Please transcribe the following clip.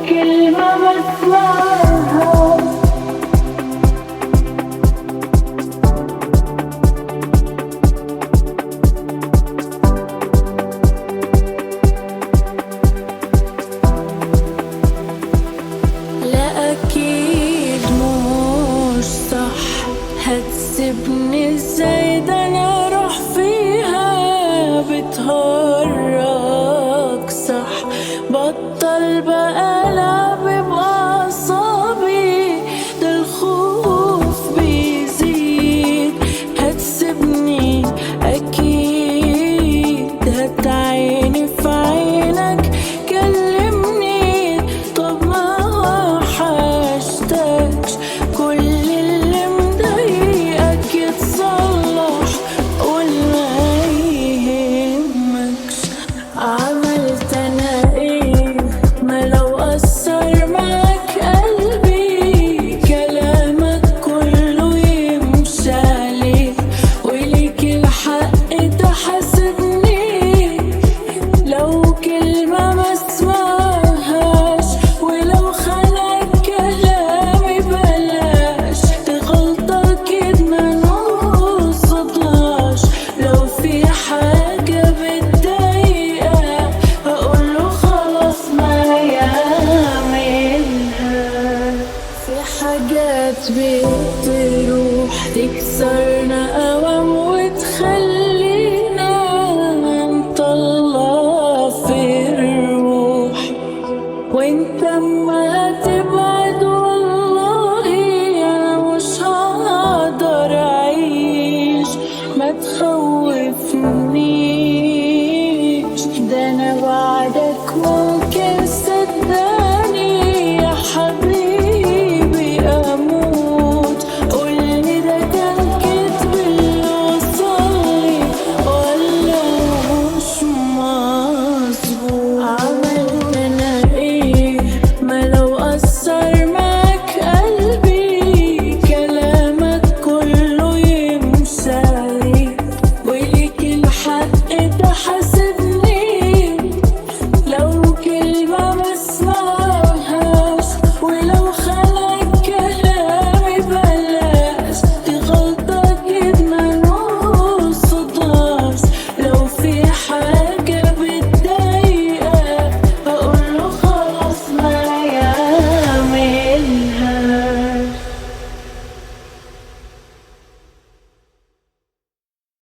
كلمة بسمعها لا أكيد مش صح، هتسيبني ازاي؟ ده أنا روح فيها بتهرج صح. بطل بقى لعب بأعصابي، ده الخوف بيزيد. هتسيبني أكيد، هتعيني في عينك كلمني. طب ما وحشتكش كل اللي مضايقك يتصلح ولا يهمكش؟ عملت أنا إيه؟ ما لو أثر معاك قلبي كلامك كله يمشي عليه، وليك الحق تحاسبني لو كلمة ما اسمعهاش. ولو خانك كلامي بلاش، دي غلطة أكيد ما نقصدهاش. لو في حاجة بتضايقك هقوله خلاص ما يعملها. في حاجات بتروح تكسرنا أوام وتخلينا نطلع في الروح، وانت اما تبعد